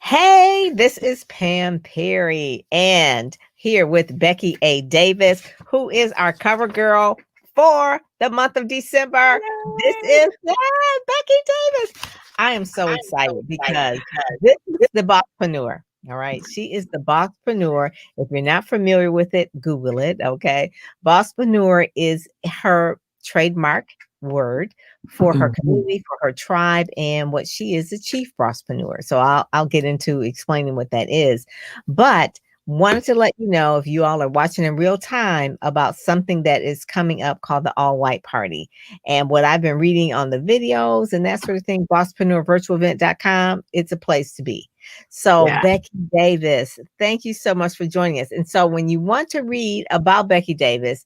Hey, this is Pam Perry, and here with Becky A. Davis, who is our cover girl for the month of December. This Yay! is Becky Davis. I am so I'm so excited excited because because this is the Boxpreneur. All right. She is the Boxpreneur. If you're not familiar with it, Google it. Okay. Boxpreneur is her trademark word for her Mhm. community, for her tribe, and what she is a chief broadpreneur. So I'll get into explaining what that is. But wanted to let you know if you all are watching in real time about something that is coming up called the All White Party. And what I've been reading on the videos and that sort of thing, bosspreneurvirtualevent.com, it's a place to be. So Yeah. Becky Davis, thank you so much for joining us. And so when you want to read about Becky Davis,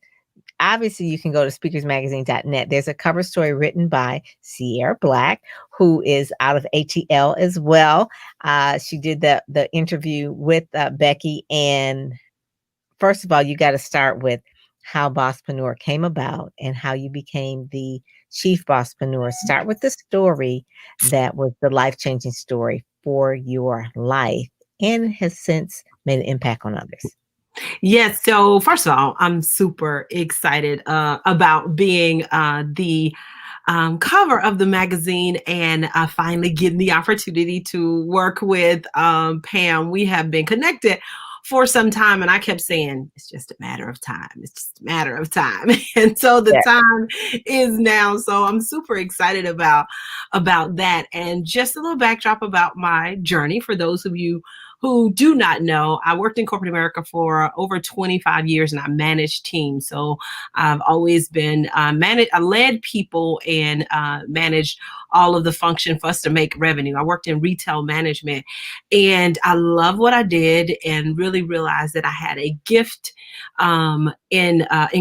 obviously you can go to speakersmagazine.net. There's a cover story written by Sierra Black, who is out of ATL as well. She did the interview with Becky. And first of all, you got to start with how Bosspreneur came about and how you became the chief Bosspreneur. Start with the story that was the life-changing story for your life and has since made an impact on others. Yes. So first of all, I'm super excited about being the cover of the magazine and finally getting the opportunity to work with Pam. We have been connected for some time, and I kept saying it's just a matter of time. It's just a matter of time, and so the Yeah. time is now. So I'm super excited about that, and just a little backdrop about my journey for those of you who do not know. I worked in corporate America for over 25 years, and I managed teams. So I've always been managed. I led people and managed all of the function for us to make revenue. I worked in retail management, and I love what I did, and really realized that I had a gift in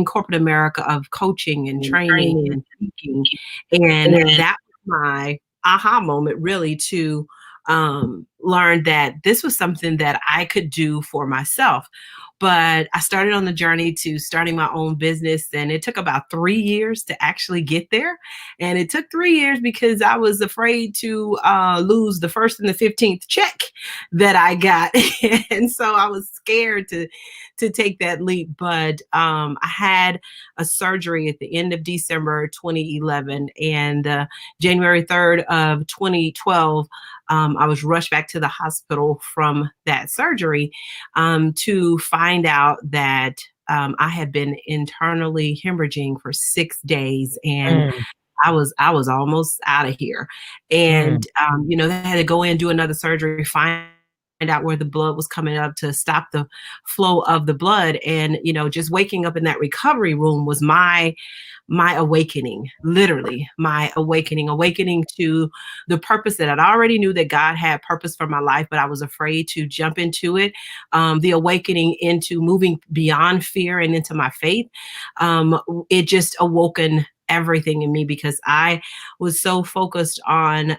corporate America of coaching and training Training. and speaking, and that was my aha moment, really, to learned that this was something that I could do for myself. But I started on the journey to starting my own business, and it took about 3 years to actually get there. And it took 3 years because I was afraid to lose the first and the 15th check that I got. And so I was scared to take that leap. But I had a surgery at the end of December 2011, and January 3rd of 2012, I was rushed back to the hospital from that surgery to find out that I had been internally hemorrhaging for 6 days, and Mm, I was almost out of here. mm, And they had to go in, do another surgery, find out where the blood was coming up to stop the flow of the blood. And just waking up in that recovery room was my awakening, literally my awakening to the purpose that I already knew that God had purpose for my life, but I was afraid to jump into it. The awakening into moving beyond fear and into my faith. It just awoken everything in me because I was so focused on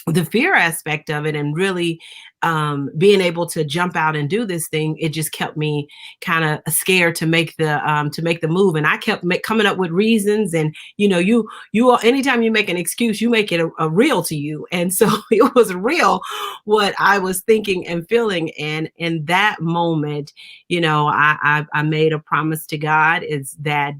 the fear aspect of it, and really being able to jump out and do this thing. It just kept me kind of scared to make the move, and I kept coming up with reasons. And you anytime you make an excuse, you make it a real to you. And so it was real what I was thinking and feeling. And in that moment, I made a promise to God, is that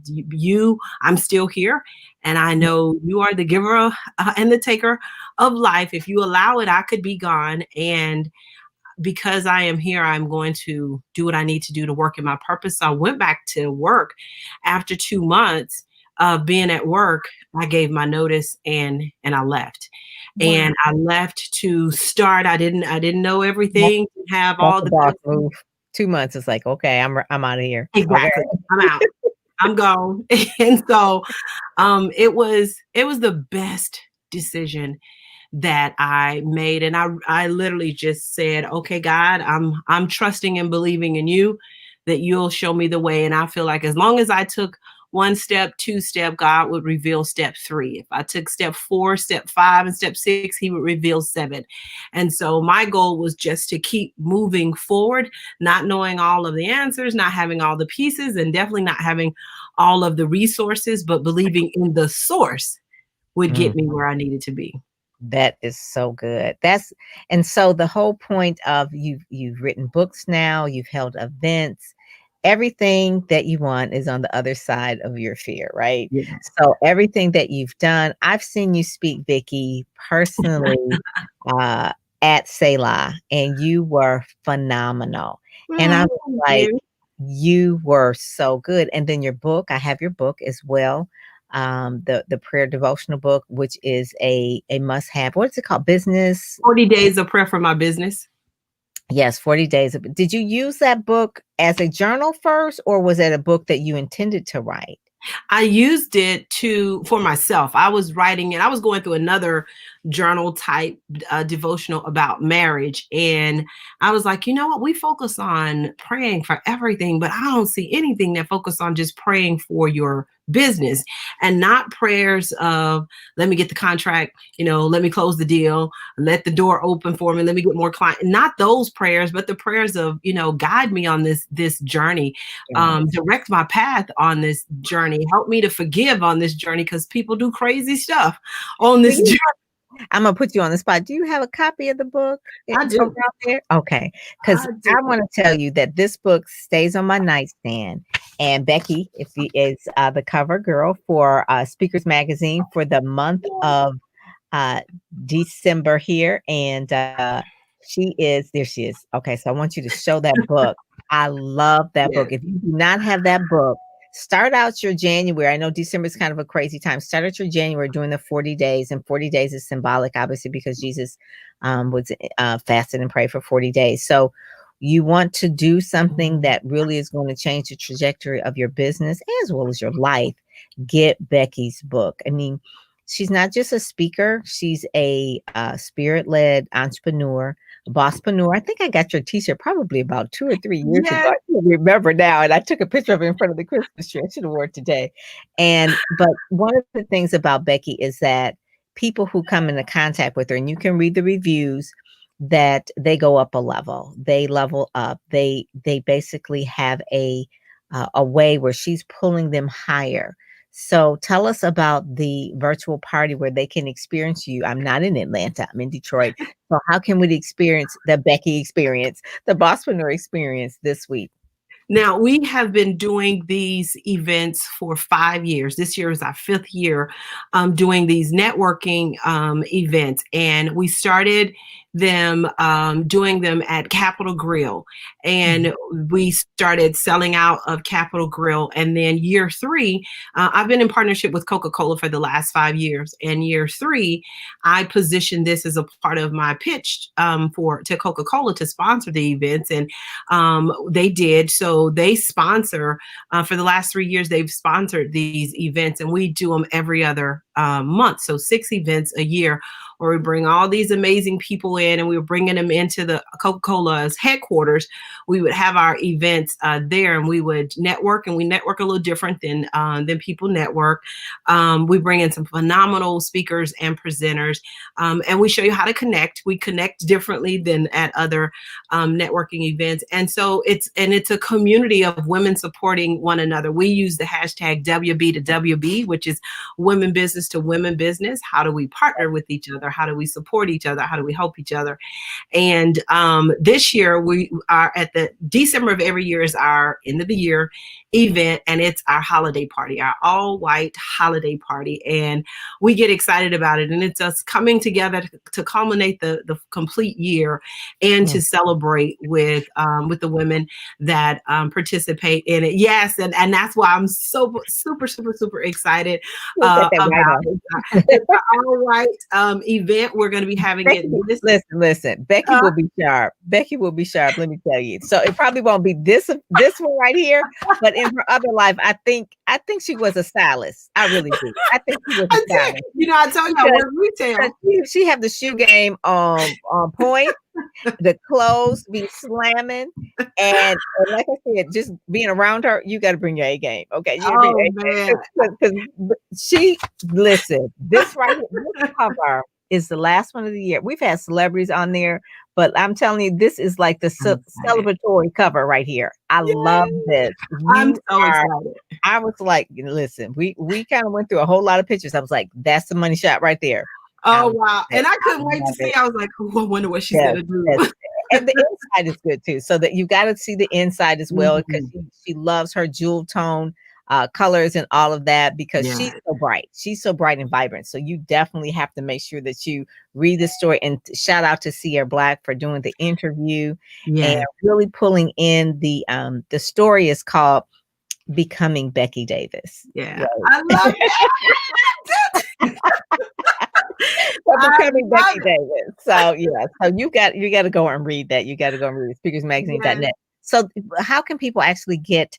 I'm still here, and I know you are the giver and the taker of life. If you allow it, I could be gone. And because I am here, I'm going to do what I need to do to work in my purpose. So I went back to work after 2 months of being at work. I gave my notice, and I left. wow. And I left to start. I didn't know That's everything, have that's all the the boss benefits. move. 2 months is like, "Okay, I'm out of here." Okay. Exactly. I'm out. I'm gone. And so it was the best decision that I made. And I literally just said, okay, God, I'm trusting and believing in you that you'll show me the way. And I feel like as long as I took one step, two step, God would reveal step three. If I took step four, step five, and step six, he would reveal seven. And so my goal was just to keep moving forward, not knowing all of the answers, not having all the pieces, and definitely not having all of the resources, but believing in the source would Mm. get me where I needed to be. That is so good. And so the whole point of you've written books now, you've held events, everything that you want is on the other side of your fear, right? Yeah. So everything that you've done, I've seen you speak, Vicky, personally, uh, at Selah, and you were phenomenal. And I was Thank like, you. you were so good. And then your book, I have your book as well, the prayer devotional book, which is a must have. What is it called? Business. 40 days of prayer for my business. Yes, 40 days. Did you use that book as a journal first, or was it a book that you intended to write? I used it for myself. I was writing and I was going through another journal type devotional about marriage. And I was like, you know what? We focus on praying for everything, but I don't see anything that focus on just praying for your business and not prayers of let me get the contract, let me close the deal, let the door open for me, let me get more clients. Not those prayers, but the prayers of, guide me on this journey, Yes. direct my path on this journey, help me to forgive on this journey because people do crazy stuff on Do this you journey. I'm gonna put you on the spot. Do you have a copy of the book I around do. there? Okay, because I do. I want to tell you that this book stays on my nightstand. And Becky, if he is the cover girl for Speakers Magazine for the month of uh, December here, and she is there. She is okay. So I want you to show that book. I love that Yeah. book. If you do not have that book, start out your January. I know December is kind of a crazy time. Start out your January doing the 40 days, and 40 days is symbolic, obviously, because Jesus was fasted and prayed for 40 days. So you want to do something that really is going to change the trajectory of your business as well as your life. Get Becky's book. I mean, she's not just a speaker, she's a spirit-led entrepreneur, bosspreneur. I think I got your t-shirt probably about 2 or 3 years ago. Yes. I can't remember now. And I took a picture of it in front of the Christmas tree. I should have worn it today. But one of the things about Becky is that people who come into contact with her, and you can read the reviews, that they go up a level. They level up. They basically have a way where she's pulling them higher. So tell us about the virtual party where they can experience you. I'm not in Atlanta, I'm in Detroit. So how can we experience the Becky experience, the Bosspreneur experience this week? Now, we have been doing these events for 5 years. This year is our 5th year doing these networking events. And we started them doing them at Capitol Grill. And we started selling out of Capitol Grill. And then year 3, I've been in partnership with Coca-Cola for the last 5 years. And year 3, I positioned this as a part of my pitch to Coca-Cola to sponsor the events. And they did. So they sponsor for the last 3 years, they've sponsored these events, and we do them every other month. So 6 events a year where we bring all these amazing people in and we were bringing them into the Coca-Cola's headquarters. We would have our events there and we would network, and we network a little different than people network. We bring in some phenomenal speakers and presenters, and we show you how to connect. We connect differently than at other networking events. And so it's a community of women supporting one another. We use the hashtag WB to WB, which is women business to women business. How do we partner with each other? How do we support each other? How do we help each other? And this year we are at the December of every year is our end of the year event, and it's our holiday party, our all white holiday party. And we get excited about it. And it's us coming together to culminate the complete year and to celebrate with the women that participate in it. Yes, and that's why I'm so super, super, super excited about it. It's an all white event. We're going to be having Becky, it. listen. Becky will be sharp. Becky will be sharp. Let me tell you. So it probably won't be this one right here, but in her other life, I think she was a stylist. I really do. I think she was a stylist. I told you I work retail. She have the shoe game on point. The clothes be slamming, and like I said, just being around her, you got to bring your A game. Okay, Man. She listen. This right here, this cover is the last one of the year. We've had celebrities on there, but I'm telling you, this is like the celebratory cover right here. I love this. I'm so excited. I was like, listen, we kind of went through a whole lot of pictures. I was like, that's the money shot right there. Oh, I wow. love it. And I I couldn't wait to love see. it. I was like, "Ooh, I wonder what she's Yes, gonna do." yes. And the inside is good too. So that you got to see the inside as well because Mhm. she loves her jewel tone colors and all of that because she's Yeah. so bright. She's so bright and vibrant. So you definitely have to make sure that you read the story. And shout out to Sierra Black for doing the interview and Yeah. really pulling in the story is called Becoming Becky Davis. Yeah. I Right. love it. For I Becoming love Becky it. Davis. So yeah, so you got to go and read that. You got to go and read it, Yes. speakersmagazine.net. So how can people actually get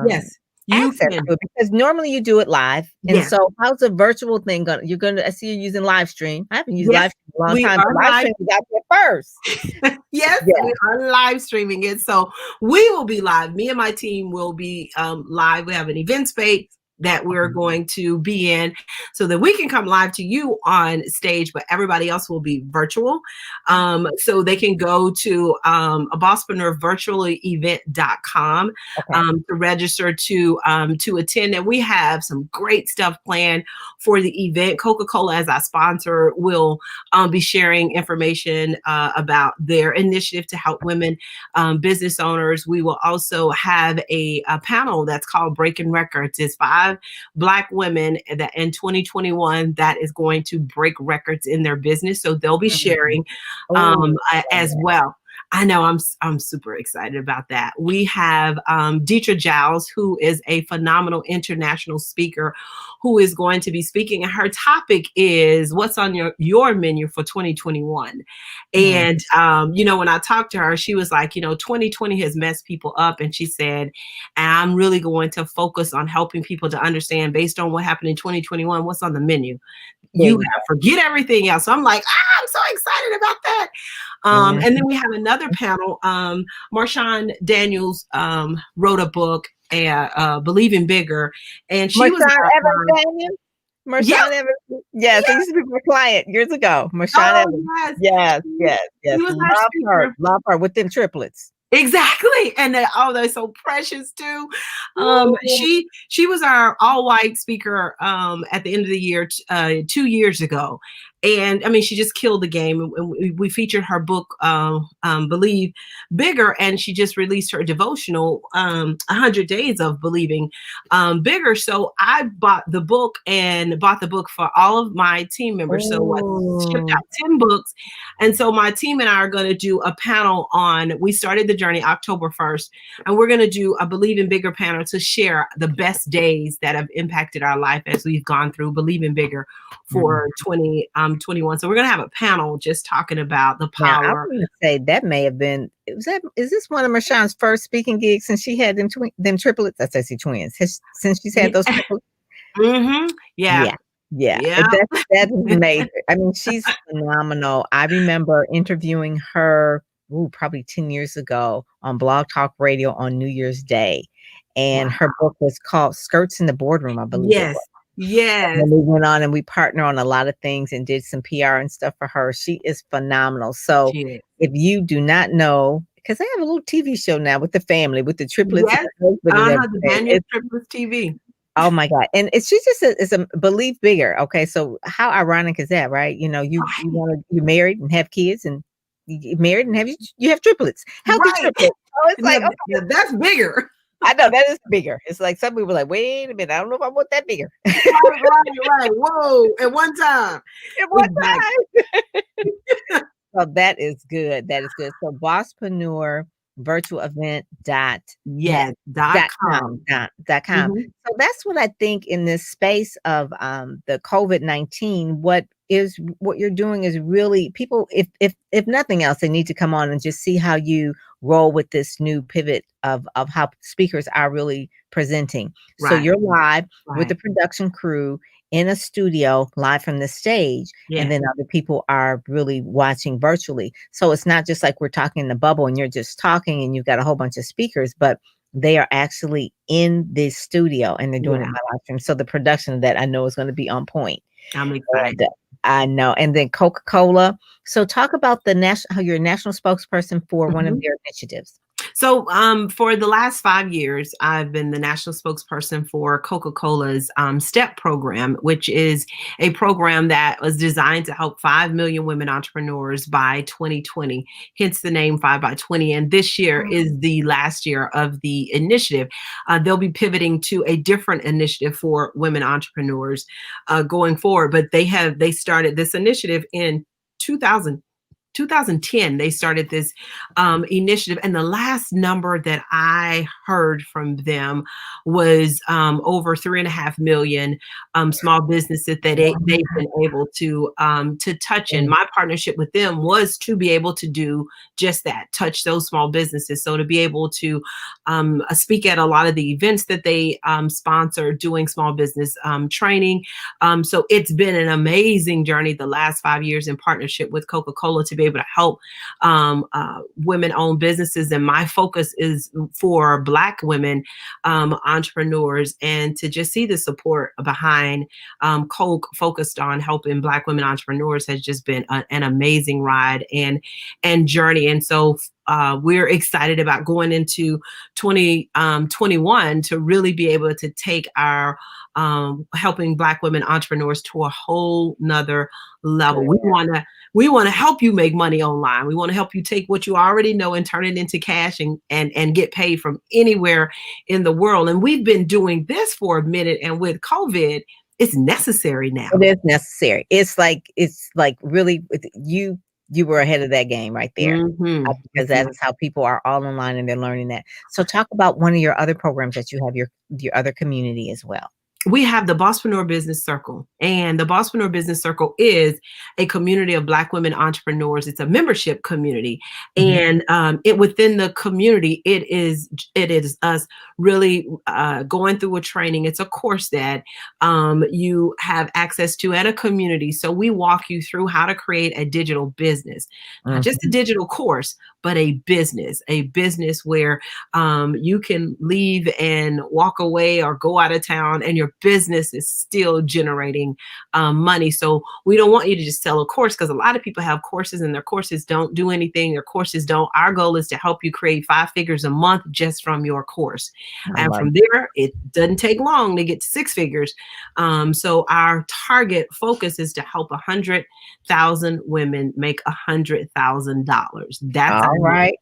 Yes. You access can. to it? Because normally you do it live. And Yes. so how's the virtual thing going? You're going to I see you're using live stream. I haven't used Yes. live stream in a long We time, are but live live. stream was out there first. Yes, Yeah. we are live streaming it. So we will be live. Me and my team will be live. We have an event space that we're going to be in so that we can come live to you on stage, but everybody else will be virtual. So they can go to a bosspreneur Okay. to register to attend. And we have some great stuff planned for the event. Coca-Cola, as our sponsor, will be sharing information about their initiative to help women business owners. We will also have a panel that's called Breaking Records. It's 5 Black women that in 2021 that is going to break records in their business. So they'll be sharing Oh, as well. I know I'm super excited about that. We have Deetra Giles, who is a phenomenal international speaker, who is going to be speaking. And her topic is what's on your menu for 2021. And when I talked to her, she was like, 2020 has messed people up, and she said, I'm really going to focus on helping people to understand based on what happened in 2021, what's on the menu. there You you have forget everything else. So I'm like, I'm so excited about that. go. And then we have another panel. Marshawn Daniels wrote a book, Believing Bigger, and she was Marshawn Evans our, Daniel? yeah, Marshawn Evans. Yes, I yeah, used to be my client years ago. Marshawn oh Evans. yes, Yes, she, yes, yes. she was our Love her. speaker. Love her with them triplets. Exactly. And they're so precious too. Ooh. She was our all white speaker at the end of the year 2 years ago. And I mean, she just killed the game. And we featured her book, Believe Bigger, and she just released her devotional, 100 Days of Believing Bigger. So I bought the book for all of my team members. So I shipped Ooh. out 10 books. And so my team and I are going to do a panel we started the journey October 1st, and we're going to do a Believe in Bigger panel to share the best days that have impacted our life as we've gone through Believe in Bigger for 2021. So we're going to have a panel just talking about the Now I power. want to say that may have been is this one of Marshawn's first speaking gigs since she had them triplets? I said she twins. Since she's had those triplets. Mm-hmm. Yeah. Yeah. Yeah. Yeah. That is major. I mean, she's phenomenal. I remember interviewing her, probably 10 years ago on Blog Talk Radio on New Year's Day. And Wow. her book was called Skirts in the Boardroom, I believe it Yes. was. Yes. And we went on and we partner on a lot of things and did some PR and stuff for her. She is phenomenal. So if you do not know, because I have a little TV show now with the family, with the triplets and Yes. the husband and The everything. Daniel Triplets TV. Oh my God. And she's just is a believe bigger. Okay. So how ironic is that, right? You're married and have kids and you married and you have triplets, healthy Right. triplets. Oh, it's like, Yeah, that's bigger. I know that is bigger. It's like some people are like, wait a minute, I don't know if I want that bigger. Right. Whoa. At one time. At one Exactly. time. So that is good. That is good. So Bosspreneur virtual event Yes. .com. Mhm. So that's what I think in this space of the COVID-19, what you're doing is really people, if nothing else, they need to come on and just see how you roll with this new pivot of how speakers are really presenting. So Right. you're live with the Right. production crew in a studio live from the stage, and Yeah. then other people are really watching virtually. So it's not just like we're talking in the bubble and you're just talking and you've got a whole bunch of speakers, but they are actually in this studio and they're doing it Yeah. by live stream. So the production of that I know is going to be on point. I'm excited. And I know. And then Coca-Cola. So talk about how you're a national spokesperson for one of Mhm. their initiatives. So, for the last 5 years, I've been the national spokesperson for Coca-Cola's STEP program, which is a program that was designed to help 5 million women entrepreneurs by 2020, hence the name 5 by 20. And this year is the last year of the initiative. They'll be pivoting to a different initiative for women entrepreneurs going forward, but they started this initiative in 2000. 2010 they started this initiative, and the last number that I heard from them was over 3.5 million small businesses that they've been able to touch. And my partnership with them was to be able to do just that, touch those small businesses. So to be able to speak at a lot of the events that they sponsor, doing small business training. So it's been an amazing journey the last 5 years in partnership with Coca-Cola to be able to help women-owned businesses. And my focus is for Black women entrepreneurs, and to just see the support behind Coke focused on helping Black women entrepreneurs has just been an amazing ride and journey. And so we're excited about going into 2021 to really be able to take our helping Black women entrepreneurs to a whole nother level. Yeah. We want to help you make money online. We want to help you take what you already know and turn it into cash and get paid from anywhere in the world. And we've been doing this for a minute, and with COVID, it's necessary now. It is necessary. It's like really you were ahead of that game right there. Mm-hmm. Because that is how people are all online and they're learning that. So talk about one of your other programs that you have, your other community as well. We have the Bosspreneur Business Circle, and the Bosspreneur Business Circle is a community of Black women entrepreneurs. It's a membership community, and it within the community, it is us really going through a training. It's a course that you have access to at a community. So we walk you through how to create a digital business, not just a digital course, but a business where you can leave and walk away or go out of town, and your business is still generating money. So we don't want you to just sell a course, because a lot of people have courses and their courses don't do anything. Their courses don't. Our goal is to help you create 5 figures a month just from your course. And from there, it doesn't take long to get to 6 figures. So our target focus is to help 100,000 women make $100,000. That's all right.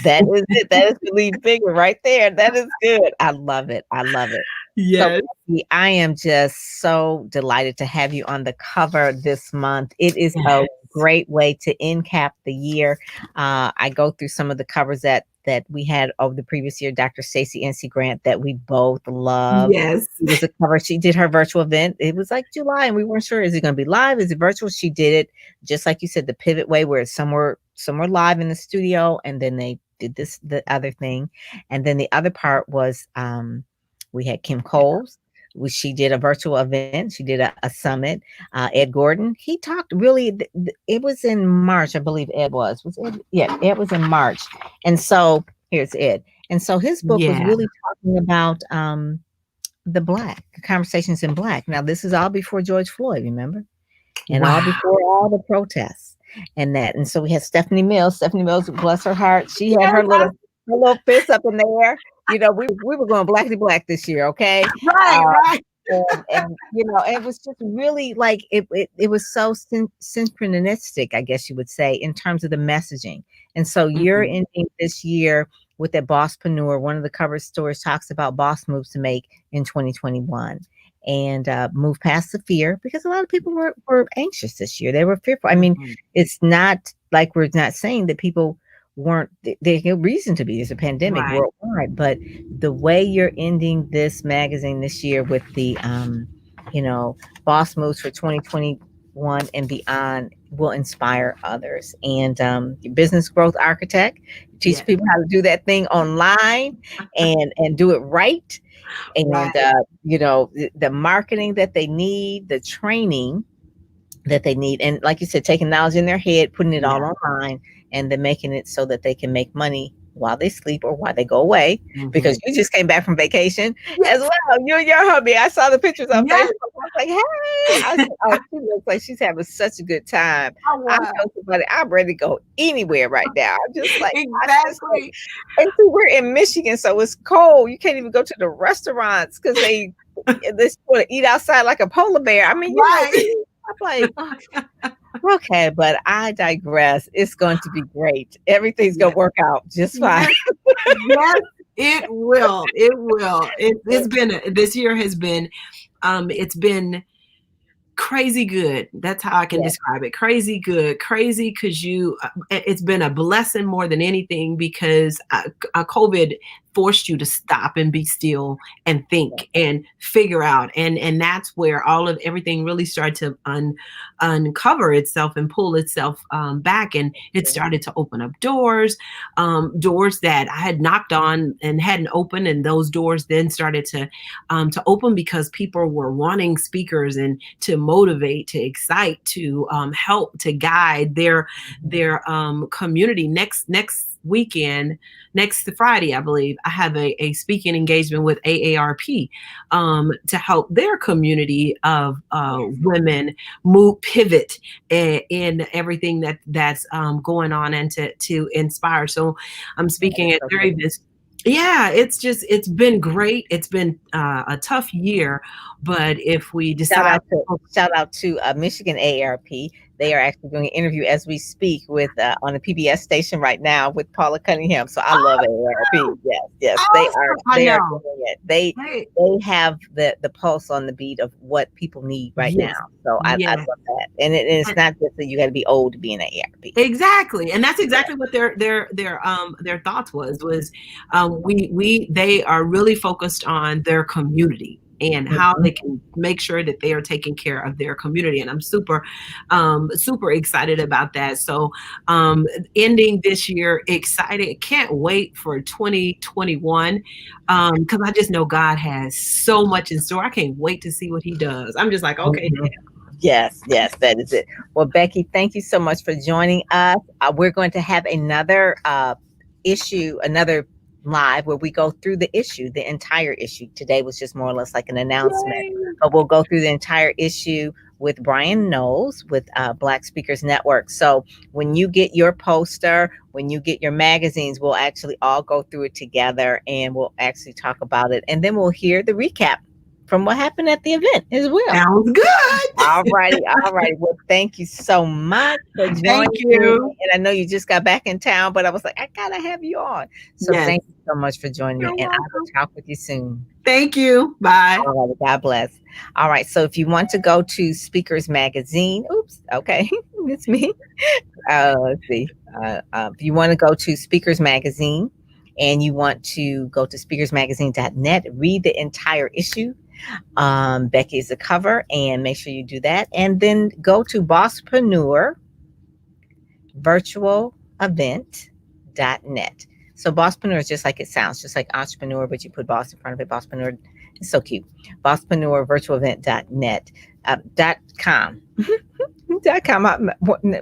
That is it. That is the lead figure right there. That is good. I love it. I love it. Yes. So, I am just so delighted to have you on the cover this month. It is a great way to end cap the year. I go through some of the covers that we had over the previous year. Dr. Stacey NC Grant, that we both love. Yes. It was a cover. She did her virtual event. It was like July, and we weren't sure, is it going to be live? Is it virtual? She did it just like you said, the pivot way, where it's somewhere live in the studio, and then they did the other thing. And then the other part was we had Kim Coles. She did a virtual event. She did a summit. Ed Gordon, he talked really, it was in March, I believe Ed was Ed? Yeah, Ed was in March. And so here's Ed. And so his book was really talking about the conversations in Black. Now, this is all before George Floyd, remember? And all before all the protests and that. And so we had Stephanie Mills. Stephanie Mills, bless her heart, she had her little fist up in the air. You know, we were going Blackity Black this year, okay? Right. And you know, it was just really like it was so synchronistic, I guess you would say, in terms of the messaging. And so you're ending this year with that Bosspreneur. One of the cover stories talks about boss moves to make in 2021. And move past the fear, because a lot of people were anxious this year. They were fearful. I mean, it's not like we're not saying that people weren't. There's no reason to be. There's a pandemic worldwide, but the way you're ending this magazine this year with the, boss moves for 2021 and beyond will inspire others. And your business growth architect, teach people how to do that thing online and do it right. And, the marketing that they need, the training that they need. And like you said, taking knowledge in their head, putting it all online, and then making it so that they can make money while they sleep or while they go away, because Mhm. you just came back from vacation as Yes, well. You and your hubby. I saw the pictures on Facebook. yes, I was like, hey. I said, oh, she looks like she's having such a good time. I I was. told somebody I'm ready to go anywhere right now. I'm just like, I just like, Exactly. and see, we're in Michigan, so it's cold. You can't even go to the restaurants because they want to eat outside like a polar bear. I mean, Right. I'm like, oh, okay, but I digress. It's going to be great. Everything's gonna Yes, work out just fine. yes, yes, it will. It will. It's been this year has been it's been crazy good. That's how I can Yes, describe it. Crazy good. Crazy because it's been a blessing more than anything because COVID forced you to stop and be still and yes, think and figure out. And that's where all of everything really started to uncover itself and pull itself back. And it yes, started to open up doors, doors that I had knocked on and hadn't opened. And those doors then started to open because people were wanting speakers and to motivate, to excite, to help, to guide their community. Next weekend, next Friday, I believe, I have a speaking engagement with AARP to help their community of yes. women pivot in everything that's going on and to inspire. So I'm Oh, speaking that's at so very good. this. Yeah, it's been great. It's been a tough year, but if we Shout decide, out to Michigan AARP. They are actually doing an interview as we speak with on the PBS station right now with Paula Cunningham. So I love AARP. Yes, yes, awesome, I they are know. doing it. They have the pulse on the beat of what people need right now. Yes, So I yes. love that. And it's not just that you got to be old to be in AARP. Exactly, and that's Yeah. exactly what their thoughts was they are really focused on their community and how Mhm. they can make sure that they are taking care of their community, and I'm super excited about that. So ending this year excited, can't wait for 2021 because I just know God has so much in store. I can't wait to see what He does. I'm just like, okay. Mhm. Yes, yes, that is it. Well, Becky, thank you so much for joining us. We're going to have another another live where we go through the issue, the entire issue. Today was just more or less like an announcement, Yay. but we'll go through the entire issue with Brian Knowles with Black Speakers Network. So when you get your poster, when you get your magazines, we'll actually all go through it together and we'll actually talk about it. And then we'll hear the recap from what happened at the event as well. Sounds good. All righty, all righty. Well, thank you so much for Thank joining me. you. And I know you just got back in town, but I was like, I gotta have you on. So Yes. thank you so much for joining me, You're and I will welcome. talk with you soon. Thank you. Bye. All right, God bless. All right, so if you want to go to Speakers Magazine, oops, okay, it's me. Let's see. If you want to go to Speakers Magazine and you want to go to speakersmagazine.net, read the entire issue. Becky is the cover, and make sure you do that. And then go to Bosspreneur virtual event.net. So Bosspreneur is just like it sounds, just like entrepreneur, but you put boss in front of it. Bosspreneur, it's so cute. Bosspreneur virtual event.net, .com. .com.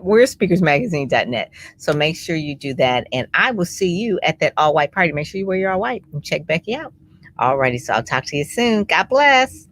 We're speakersmagazine.net. So make sure you do that. And I will see you at that all white party. Make sure you wear your all white and check Becky out. All righty. So I'll talk to you soon. God bless.